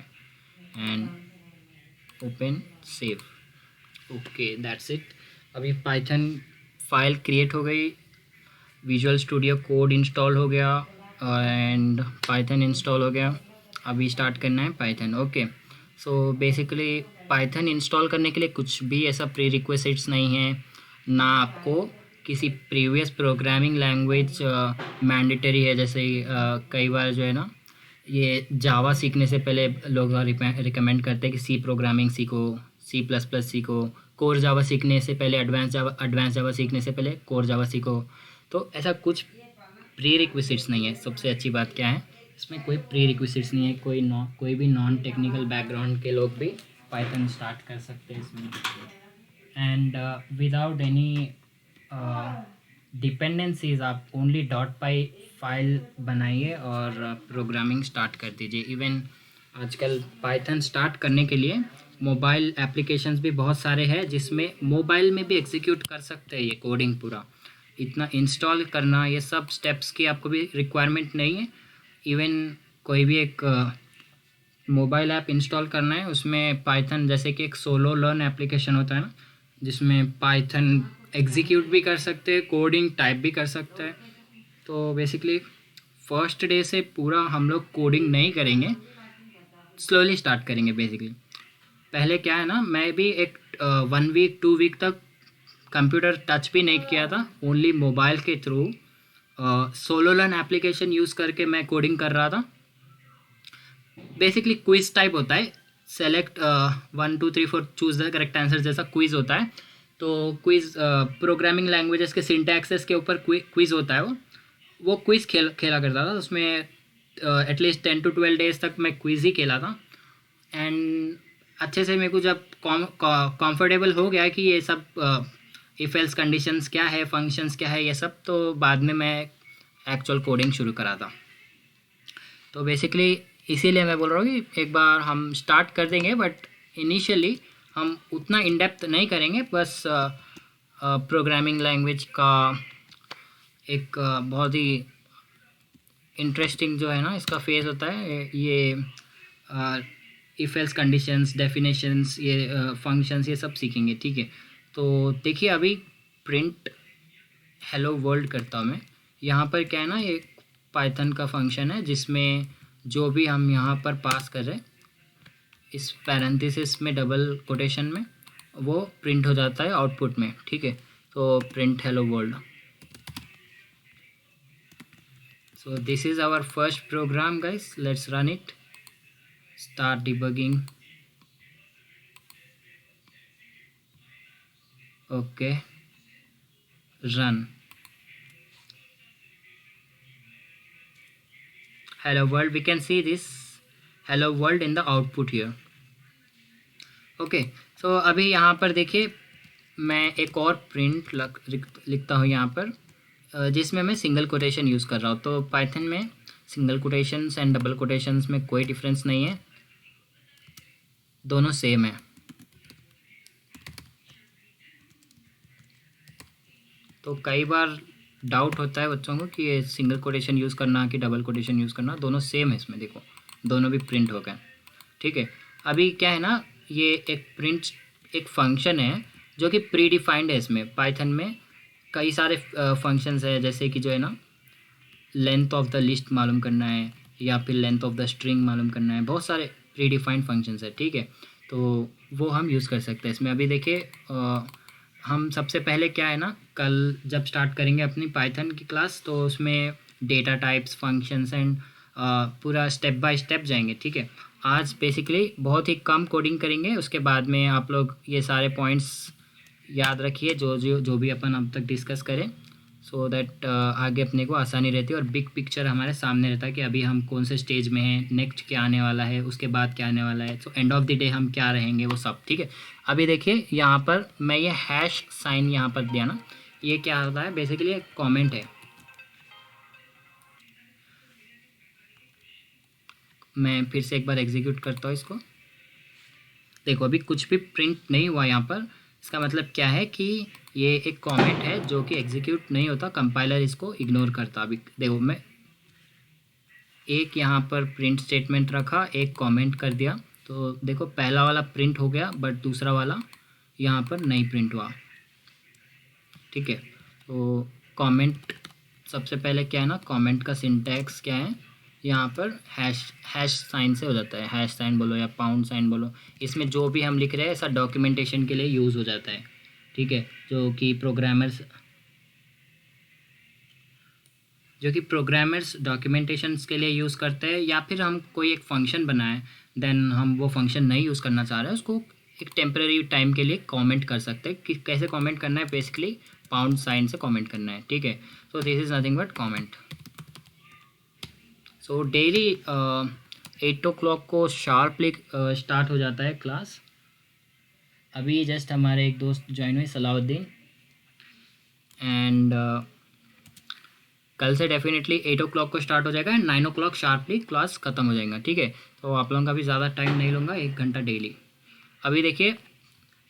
and open save. Okay that's it. अभी पाइथन फाइल क्रिएट हो गई, विजुअल स्टूडियो कोड इंस्टॉल हो गया, एंड पाइथन इंस्टॉल हो गया। अभी स्टार्ट करना है Python. Okay, so basically Python install करने के लिए कुछ भी ऐसा प्री रिक्विजिट्स नहीं है, ना आपको किसी प्रीवियस प्रोग्रामिंग लैंग्वेज मैंडेटरी है। जैसे कई बार जो है ना ये जावा सीखने से पहले लोग रिकमेंड करते हैं कि सी प्रोग्रामिंग सीखो, C++ सीखो, कोर जावा सीखने से पहले एडवांस जावा सीखने से पहले कोर जावा सीखो। तो ऐसा कुछ प्री रिक्विजिट्स नहीं है। सबसे अच्छी बात क्या है, इसमें कोई प्री रिक्विजिट्स नहीं है। कोई भी नॉन टेक्निकल बैकग्राउंड के लोग भी पाइथन स्टार्ट कर सकते हैं इसमें, एंड विदाउट एनी डिपेंडेंसीज आप ओनली डॉट पाई फाइल बनाइए और प्रोग्रामिंग स्टार्ट कर दीजिए। इवन आजकल पाइथन स्टार्ट करने के लिए मोबाइल एप्लीकेशंस भी बहुत सारे हैं जिसमें मोबाइल में भी एग्जीक्यूट कर सकते हैं ये कोडिंग पूरा। इतना इंस्टॉल करना ये सब स्टेप्स की आपको भी रिक्वायरमेंट नहीं है। इवन कोई भी एक मोबाइल ऐप इंस्टॉल करना है उसमें पाइथन, जैसे कि एक सोलो लर्न एप्लीकेशन होता है ना, जिसमें पाइथन एग्जीक्यूट भी कर सकते हैं, कोडिंग टाइप भी कर सकते हैं। तो बेसिकली फर्स्ट डे से पूरा हम लोग कोडिंग नहीं करेंगे, स्लोली स्टार्ट करेंगे। बेसिकली पहले क्या है ना, मैं भी एक 1 वीक 2 वीक तक कंप्यूटर टच भी नहीं किया था, ओनली मोबाइल के through solo learn application use करके मैं कोडिंग कर रहा था। बेसिकली क्विज टाइप होता है, select 1 2 3 4 choose the correct answer जैसा क्विज होता है। तो क्विज प्रोग्रामिंग लैंग्वेजेस के सिंटैक्सेस के ऊपर क्विज होता है। वो क्विज खेला करता था उसमें। एटलीस्ट 10 to 12 days तक मैं क्विज ही खेला था। एंड अच्छे से मेरे को जब कंफर्टेबल हो गया कि ये सब इफ एल्स कंडीशंस क्या है, फंक्शंस क्या है, ये सब, तो बाद में मैं एक्चुअल कोडिंग शुरू करा था। तो बेसिकली इसीलिए मैं बोल रहा हूँ कि एक बार हम स्टार्ट कर देंगे, बट इनिशियली हम उतना इन डेप्थ नहीं करेंगे। बस प्रोग्रामिंग लैंग्वेज का एक बहुत ही इंटरेस्टिंग जो है ना इसका फेज होता है, ये इफ एल्स कंडीशंस, डेफिनेशंस, ये फंक्शंस, ये सब सीखेंगे। ठीक है, तो देखिए अभी प्रिंट हेलो वर्ल्ड करता हूँ मैं। यहाँ पर क्या है ना, ये पाइथन का फंक्शन है जिसमें जो भी हम यहाँ पर पास कर रहे हैं इस पैरेंथेसिस में, डबल कोटेशन में, वो प्रिंट हो जाता है आउटपुट में। ठीक है, तो print hello world. So this is our first program, guys. Let's run it. Start debugging. Okay, run. Hello world, we can see this hello world in the output here. Okay, so अभी यहाँ पर देखिए मैं एक और print लिखता हूँ यहाँ पर, जिसमें मैं सिंगल कोटेशन यूज़ कर रहा हूँ। तो पाइथन में single quotations and double quotations में कोई डिफरेंस नहीं है, दोनों सेम है। तो कई बार डाउट होता है बच्चों को कि ये सिंगल कोटेशन यूज़ करना कि डबल कोटेशन यूज़ करना, दोनों सेम है इसमें। देखो दोनों भी प्रिंट हो गए। ठीक है, अभी क्या है ना, ये एक फंक्शन है जो कि प्री डिफाइंड है। इसमें पाइथन में कई सारे फंक्शंस है, जैसे कि जो है ना लेंथ ऑफ द लिस्ट मालूम करना है या फिर लेंथ ऑफ द स्ट्रिंग मालूम करना है, बहुत सारे प्री डिफाइंड फंक्शंस है। ठीक है, तो वो हम यूज़ कर सकते हैं इसमें। अभी देखिए हम सबसे पहले क्या है ना, कल जब स्टार्ट करेंगे अपनी पाइथन की क्लास, तो उसमें डेटा टाइप्स, फंक्शंस एंड पूरा स्टेप बाय स्टेप जाएंगे। ठीक है, आज बेसिकली बहुत ही कम कोडिंग करेंगे, उसके बाद में आप लोग ये सारे पॉइंट्स याद रखिए जो भी अपन अब तक डिस्कस करें, सो दैट आगे अपने को आसानी रहती है और बिग पिक्चर हमारे सामने रहता है कि अभी हम कौन से स्टेज में हैं, नेक्स्ट क्या आने वाला है, उसके बाद क्या आने वाला है, so end of the day हम क्या रहेंगे, वो सब। ठीक है, अभी देखिए यहाँ पर मैं ये हैश साइन यहाँ पर दिया ना, ये क्या होता है, बेसिकली एक कॉमेंट है। मैं फिर से एक बार एग्जीक्यूट करता हूँ इसको। देखो अभी कुछ भी प्रिंट नहीं हुआ यहाँ पर, इसका मतलब क्या है कि ये एक कमेंट है जो कि एग्जीक्यूट नहीं होता, कंपाइलर इसको इग्नोर करता। अभी देखो मैं एक यहाँ पर प्रिंट स्टेटमेंट रखा, एक कमेंट कर दिया, तो देखो पहला वाला प्रिंट हो गया बट दूसरा वाला यहाँ पर नहीं प्रिंट हुआ। ठीक है, तो कमेंट सबसे पहले क्या है ना, कमेंट का सिंटैक्स क्या है, यहाँ पर हैश साइन से हो जाता है। हैश साइन बोलो या पाउंड साइन बोलो, इसमें जो भी हम लिख रहे हैं ऐसा डॉक्यूमेंटेशन के लिए यूज़ हो जाता है। ठीक है, जो कि प्रोग्रामर्स डॉक्यूमेंटेशंस के लिए यूज़ करते हैं, या फिर हम कोई एक फंक्शन बनाएं, देन हम वो फंक्शन नहीं यूज़ करना चाह रहे हैं, उसको एक टेम्परेरी टाइम के लिए कमेंट कर सकते हैं। कि कैसे कमेंट करना है, बेसिकली पाउंड साइन से कमेंट करना है। ठीक है, so this is nothing but comment. So daily 8 o'clock को शार्पली स्टार्ट हो जाता है क्लास। अभी जस्ट हमारे एक दोस्त ज्वाइन हुए, सलाउद्दीन, एंड कल से डेफिनेटली 8 o'clock को स्टार्ट हो जाएगा एंड 9 o'clock शार्पली क्लास ख़त्म हो जाएगा, ठीक है। तो आप लोगों का भी ज़्यादा टाइम नहीं लूँगा, 1 घंटा डेली। अभी देखिए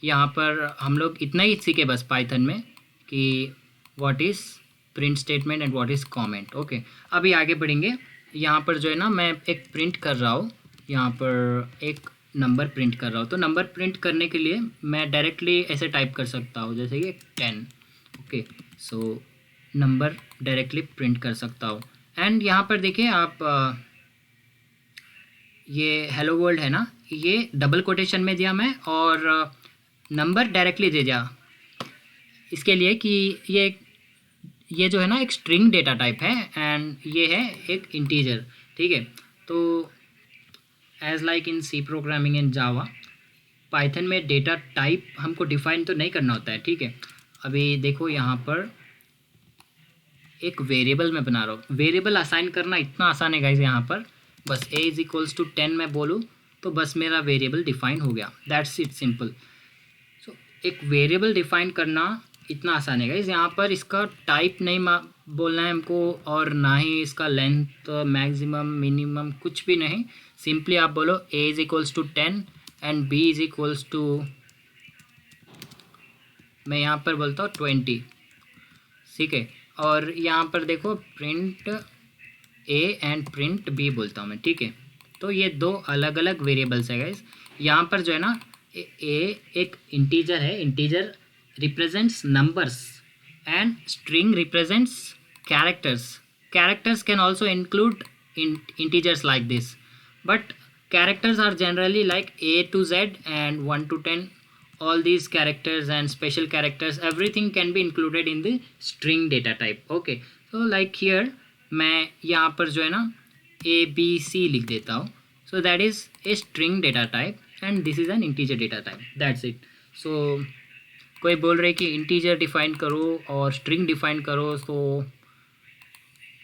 यहाँ पर हम लोग इतना ही सीखे बस पाइथन में कि what is print statement and what is comment, okay. अभी आगे बढ़ेंगे। यहाँ पर जो है ना मैं एक प्रिंट कर रहा हूँ, यहाँ पर एक नंबर प्रिंट कर रहा हूँ। तो नंबर प्रिंट करने के लिए मैं डायरेक्टली ऐसे टाइप कर सकता हूँ जैसे कि 10, okay. So number directly print कर सकता हूँ। एंड यहाँ पर देखिए आप ये हेलो वर्ल्ड है ना, ये डबल कोटेशन में दिया मैं, और नंबर डायरेक्टली दे दिया इसके लिए कि ये जो है ना एक स्ट्रिंग डेटा टाइप है एंड ये है एक इंटीजर, ठीक है। तो as like in C programming and Java, Python में डेटा टाइप हमको डिफाइन तो नहीं करना होता है, ठीक है। अभी देखो यहाँ पर एक वेरिएबल मैं बना रहा हूँ। वेरिएबल असाइन करना इतना आसान है गाइज, यहाँ पर बस a इज इक्वल्स टू 10 मैं बोलूँ तो बस मेरा वेरिएबल डिफाइन हो गया, दैट्स इट, सिंपल। सो एक वेरिएबल डिफाइन करना इतना आसान है गाइज। यहाँ पर इसका टाइप नहीं बोलना है हमको, और ना ही इसका लेंथ मैक्सिमम मिनिमम कुछ भी नहीं। सिंपली आप बोलो a is equals to 10 and b is equals to, मैं यहाँ पर बोलता हूँ 20, ठीक है। और यहाँ पर देखो print a and print b बोलता हूँ मैं, ठीक है। तो ये दो अलग अलग वेरिएबल्स है गाइज। यहाँ पर जो है ना a एक इंटीजर है, integer represents numbers and string represents characters. Characters can also include integers like this, but characters are generally like a to z and 1 to 10. All these characters and special characters, everything can be included in the string data type, okay। so like here मैं यहाँ पर जो है ना a b c लिख देता हूँ, so that is a string data type and this is an integer data type, that's it। so कोई बोल रहे कि इंटीजर डिफाइन करो और स्ट्रिंग डिफाइन करो, तो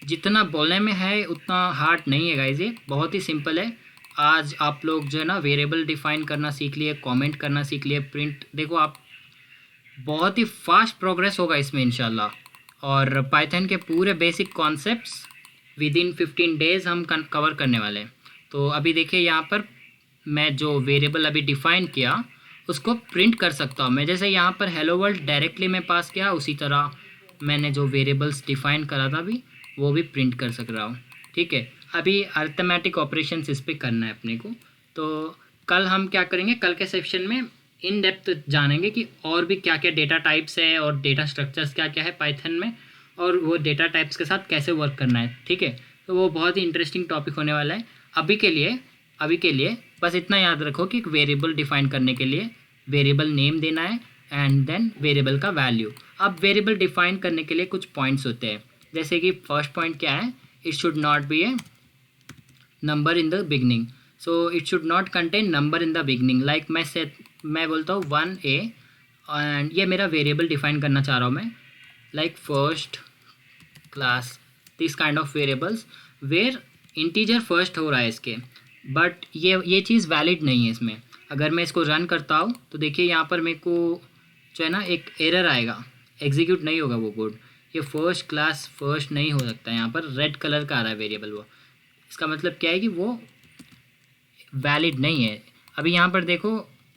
जितना बोलने में है उतना हार्ड नहीं है गाइज, ये बहुत ही सिंपल है। आज आप लोग जो है ना वेरिएबल डिफाइन करना सीख लिए, कमेंट करना सीख लिए, प्रिंट, देखो आप बहुत ही फास्ट प्रोग्रेस होगा इसमें इंशाल्लाह। और पाइथन के पूरे basic concepts with in 15 days हम कवर करने वाले हैं। तो अभी देखिए यहाँ पर मैं जो वेरिएबल अभी डिफ़ाइन किया उसको प्रिंट कर सकता हूँ मैं, जैसे यहाँ पर हेलो वर्ल्ड डायरेक्टली मैं पास किया, उसी तरह मैंने जो वेरिएबल्स डिफ़ाइन करा था अभी वो भी प्रिंट कर सक रहा हूँ, ठीक है। अभी अर्थमेटिक ऑपरेशंस इस पर करना है अपने को। तो कल हम क्या करेंगे, कल के सेक्शन में इन डेप्थ जानेंगे कि और भी क्या क्या डेटा टाइप्स है और डेटा स्ट्रक्चर्स क्या क्या है पाइथन में, और वो डेटा टाइप्स के साथ कैसे वर्क करना है, ठीक है। तो वो बहुत ही इंटरेस्टिंग टॉपिक होने वाला है। अभी के लिए बस इतना याद रखो कि एक वेरिएबल डिफाइन करने के लिए वेरिएबल नेम देना है एंड देन वेरिएबल का वैल्यू। अब वेरिएबल डिफाइन करने के लिए कुछ पॉइंट्स होते हैं, जैसे कि फर्स्ट पॉइंट क्या है, it should not B A number in the beginning. So it should not contain number in the beginning. Like मैं बोलता हूँ 1a एंड ये मेरा वेरिएबल डिफाइन करना चाह रहा हूँ मैं, like first class, this kind of variables where integer first हो रहा है इसके, बट ये चीज़ वैलिड नहीं है इसमें। अगर मैं इसको रन करता हूँ तो देखिए यहाँ पर मेरे को जो है ना एक एरर आएगा, एग्जीक्यूट नहीं होगा वो कोड। ये फर्स्ट क्लास फर्स्ट नहीं हो सकता, यहाँ पर रेड कलर का आ रहा है वेरिएबल, वो इसका मतलब क्या है कि वो वैलिड नहीं है। अभी यहाँ पर देखो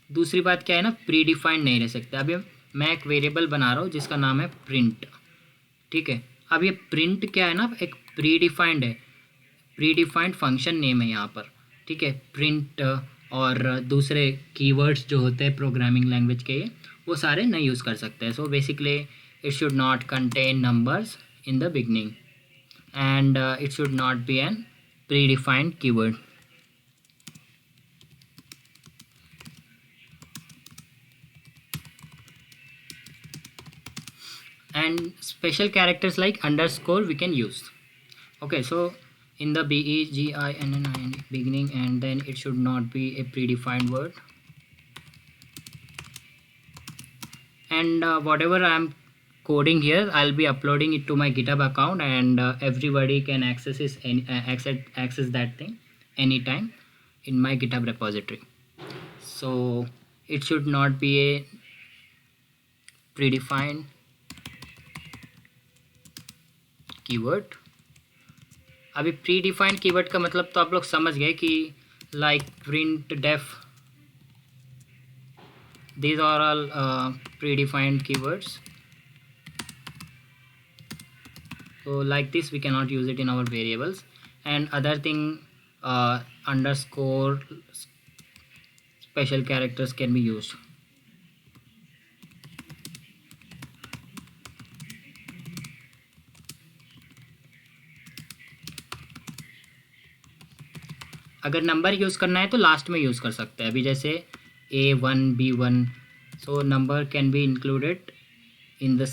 दूसरी बात क्या है ना, प्री डिफाइंड नहीं रह सकता। अभी मैं एक वेरिएबल बना रहा हूँ जिसका नाम है प्रिंट, ठीक है। अब ये प्रिंट क्या है ना, एक प्री डिफाइंड है, प्री डिफाइंड फंक्शन नेम है यहाँ पर, ठीक है। प्रिंट और दूसरे कीवर्ड्स जो होते हैं प्रोग्रामिंग लैंग्वेज के, वो सारे नहीं यूज़ कर सकते हैं। So basically it should not contain numbers in the beginning and it should not be an predefined keyword. And special characters like underscore we can use, okay। So in the beginning, beginning, and then it should not be a predefined word, and whatever I am coding here I'll be uploading it to my GitHub account, and everybody can access that thing anytime in my GitHub repository. So it should not be a predefined keyword. अभी predefined keyword का मतलब तो आप लोग समझ गए कि like print def, these are all predefined keywords. So like this we cannot use it in our variables, and other thing underscore special characters can be used. अगर नंबर यूज़ करना है तो लास्ट में यूज़ कर सकते हैं। अभी जैसे A1 B1, so number can be included in the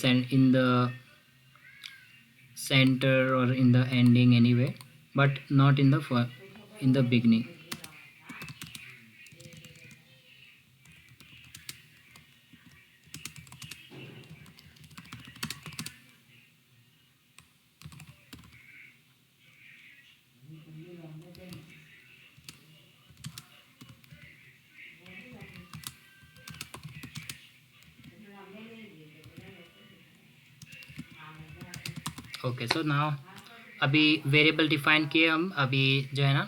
center or in the ending anyway, but not in the beginning. Okay, so now अभी वेरिएबल डिफाइन किए हम। अभी जो है ना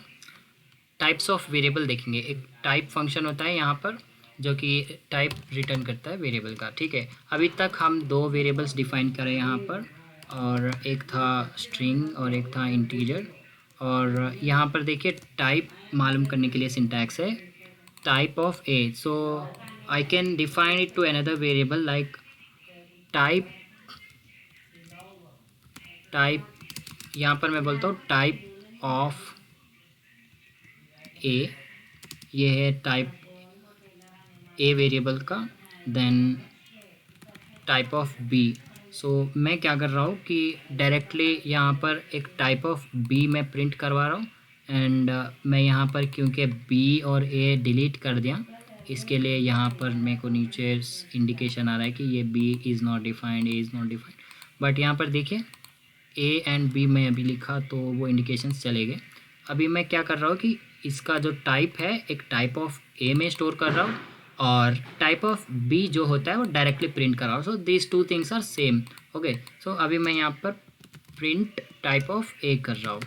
टाइप्स ऑफ वेरिएबल देखेंगे। एक टाइप फंक्शन होता है यहाँ पर जो कि टाइप रिटर्न करता है वेरिएबल का, ठीक है। अभी तक हम दो वेरिएबल्स डिफाइन करें यहाँ पर, और एक था स्ट्रिंग और एक था इंटीजर। और यहाँ पर देखिए टाइप मालूम करने के लिए सिंटैक्स है type of a. So I can define it to another variable like type यहाँ पर मैं बोलता हूँ टाइप ऑफ ए, ये है टाइप ए वेरिएबल का। Then type of b. So मैं क्या कर रहा हूँ कि डायरेक्टली यहाँ पर एक टाइप ऑफ बी मैं प्रिंट करवा रहा हूँ। एंड मैं यहाँ पर क्योंकि बी और ए डिलीट कर दिया, इसके लिए यहाँ पर मेरे को नीचे इंडिकेशन आ रहा है कि ये b is not defined, a is not defined. But यहाँ पर देखिए ए एंड बी मैं अभी लिखा तो वो इंडिकेशंस चले गए। अभी मैं क्या कर रहा हूँ कि इसका जो टाइप है एक टाइप ऑफ ए में स्टोर कर रहा हूँ, और टाइप ऑफ बी जो होता है वो डायरेक्टली प्रिंट कर रहा हूँ। So this two things are same. Okay, so अभी मैं यहाँ पर प्रिंट टाइप ऑफ ए कर रहा हूँ,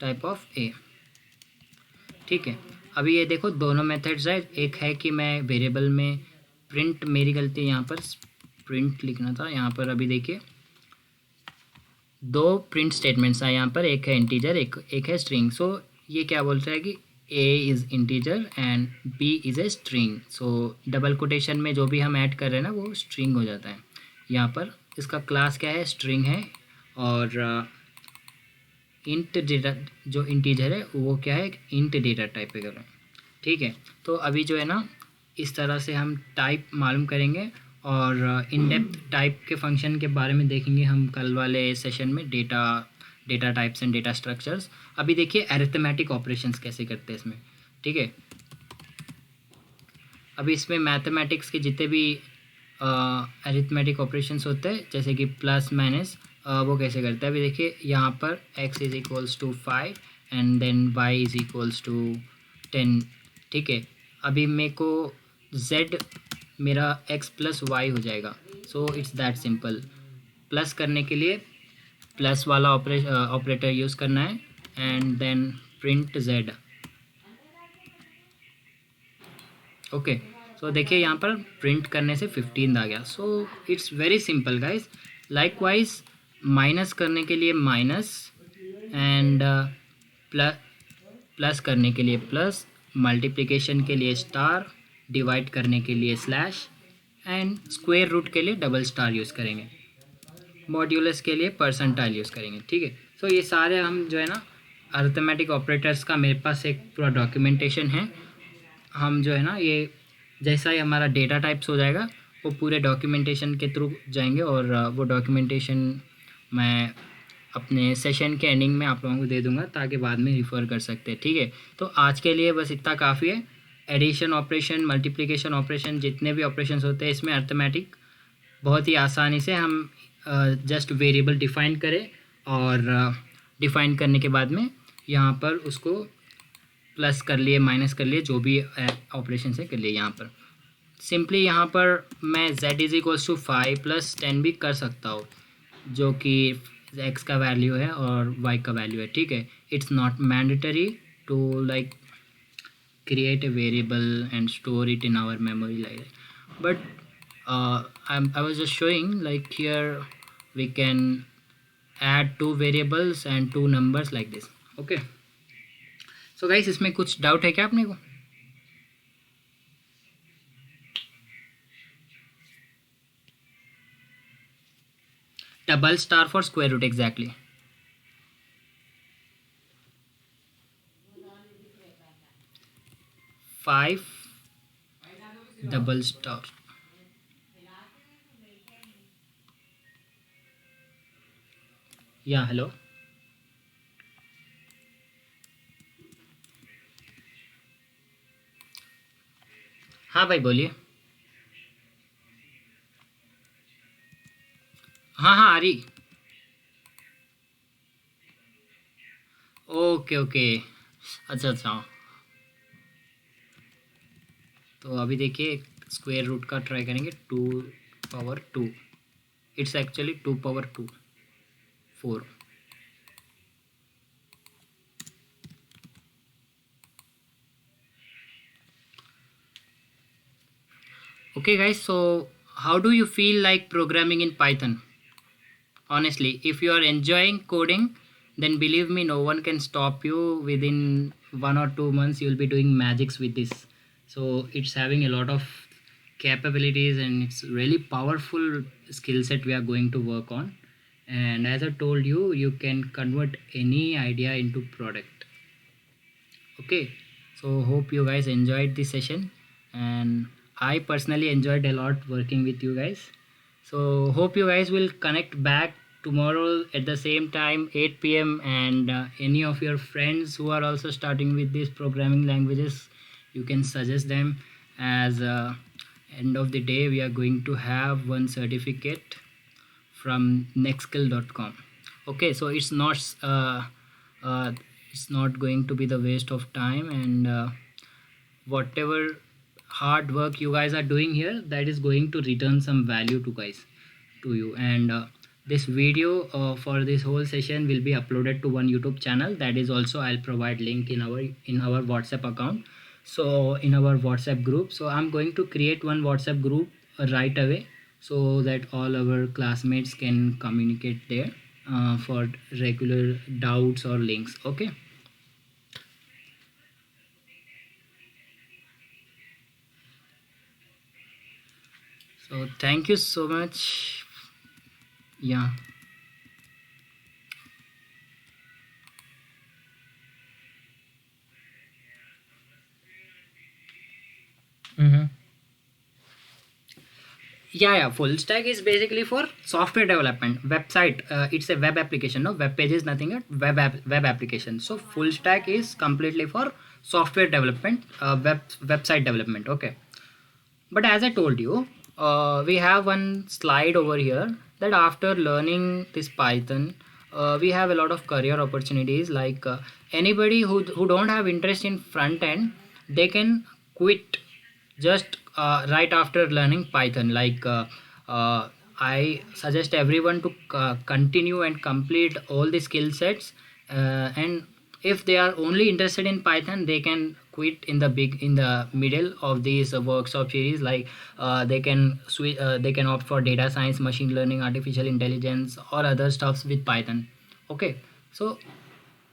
टाइप ऑफ ए, ठीक है। अभी ये देखो दोनों मेथड्स है। एक है कि मैं वेरिएबल में प्रिंट, मेरी गलती है यहाँ पर प्रिंट लिखना था यहाँ पर। अभी देखिए दो प्रिंट स्टेटमेंट्स हैं यहाँ पर, एक है इंटीजर, एक है स्ट्रिंग। सो ये क्या बोलता है कि a is integer and b is a string. So double quotation में जो भी हम ऐड कर रहे हैं ना वो स्ट्रिंग हो जाता है। यहाँ पर इसका क्लास क्या है, स्ट्रिंग है। और इंट डेटा जो इंटीजर है वो क्या है, इंट डेटा टाइप पे कर रहे हैं, ठीक है। तो अभी जो है ना इस तरह से हम टाइप मालूम करेंगे, और इन डेप्थ टाइप के फंक्शन के बारे में देखेंगे हम कल वाले सेशन में, data types and data structures. अभी देखिए अरिथमेटिक ऑपरेशंस कैसे करते हैं इसमें, ठीक है। अभी इसमें मैथमेटिक्स के जितने भी अरिथमेटिक ऑपरेशंस होते हैं जैसे कि प्लस माइनस, वो कैसे करते हैं। अभी देखिए यहाँ पर x is equals to 5 and then y is equals to 10, ठीक है। अभी मेरे को z मेरा x प्लस वाई हो जाएगा। So it's that simple. Plus करने के लिए प्लस वाला ऑपरेटर यूज़ करना है and then print z। Okay, so देखिए यहाँ पर प्रिंट करने से 15 आ गया। So it's very simple guys. Likewise minus करने के लिए माइनस, एंड प्लस करने के लिए प्लस, मल्टीप्लिकेशन के लिए स्टार, डिवाइड करने के लिए स्लैश, एंड स्क्वायर रूट के लिए डबल स्टार यूज़ करेंगे, मॉड्यूलस के लिए परसेंटाइल यूज़ करेंगे, ठीक है। सो ये सारे हम जो है ना अरिथमेटिक ऑपरेटर्स का मेरे पास एक पूरा डॉक्यूमेंटेशन है। हम जो है ना ये जैसा ही हमारा डेटा टाइप्स हो जाएगा वो पूरे डॉक्यूमेंटेशन के थ्रू जाएंगे, और वो डॉक्यूमेंटेशन मैं अपने सेशन के एंडिंग में आप लोगों को दे दूंगा ताकि बाद में रिफ़र कर सकते हैं, ठीक है। तो आज के लिए बस इतना काफ़ी है। एडिशन ऑपरेशन, मल्टीप्लिकेशन ऑपरेशन, जितने भी ऑपरेशंस होते हैं इसमें अरिथमेटिक बहुत ही आसानी से हम जस्ट वेरिएबल डिफ़ाइन करें, और डिफ़ाइन करने के बाद में यहाँ पर उसको प्लस कर लिए, माइनस कर लिए, जो भी ऑपरेशन से कर लिए यहाँ पर। सिंपली यहाँ पर मैं z इज इक्वल्स टू 5+10 भी कर सकता हूँ, जो कि x का वैल्यू है और y का वैल्यू है, ठीक है. It's not mandatory to like create a variable and store it in our memory like that. But I was just showing like here we can add two variables and two numbers like this. Okay, so guys, इसमें कुछ doubt है क्या आपने को? Double star for square root exactly. 5 double star. Yeah, hello. हाँ भाई बोलिए. हाँ हाँ आ रही. Okay okay. अच्छा अच्छा. तो अभी देखिए स्क्वायर रूट का ट्राई करेंगे. 2 power 2. It's actually 2 power 2 4. Okay guys, so how do you feel like programming in Python? Honestly, if you are enjoying coding, then believe me, no one can stop you. Within 1 or 2 months you'll be doing magics with this. So it's having a lot of capabilities and it's really powerful skill set we are going to work on. And as I told you, you can convert any idea into product. Okay, so hope you guys enjoyed this session, and I personally enjoyed a lot working with you guys. So hope you guys will connect back tomorrow at the same time 8 p.m. and any of your friends who are also starting with these programming languages, you can suggest them. As end of the day we are going to have one certificate from nextskill.com. Okay, so uh, it's not going to be the waste of time, and whatever hard work you guys are doing here, that is going to return some value to you. And this video for this whole session will be uploaded to one YouTube channel. That is also I'll provide link in our WhatsApp account, so in our WhatsApp group. So I'm going to create one WhatsApp group right away, so that all our classmates can communicate there for regular doubts or links. Okay. So thank you so much. Yeah. Mm-hmm. Yeah, full stack is basically for software development. Website, it's a web application. No, web page is nothing but web application. So full stack is completely for software development, website development. Okay. But as I told you, we have one slide over here that after learning this Python, we have a lot of career opportunities. Like anybody who don't have interest in front end, they can quit just right after learning Python. Like I suggest everyone to continue and complete all the skill sets, and if they are only interested in Python, they can quit in the middle of these workshop series. Like they can switch, they can opt for data science, machine learning, artificial intelligence, or other stuffs with Python. Okay, so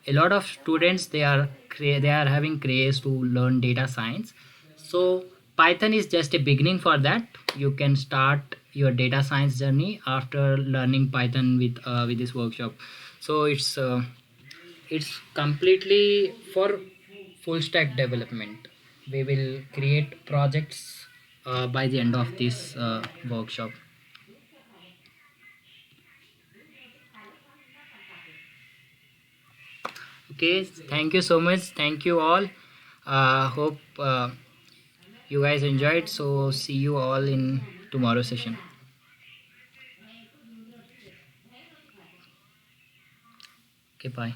a lot of students, they are having craze to learn data science. So Python is just a beginning for that. You can start your data science journey after learning Python with this workshop. So it's completely for full stack development. We will create projects by the end of this workshop. Okay, thank you so much. Thank you all. Hope you guys enjoyed. So see you all in tomorrow session. Okay, bye.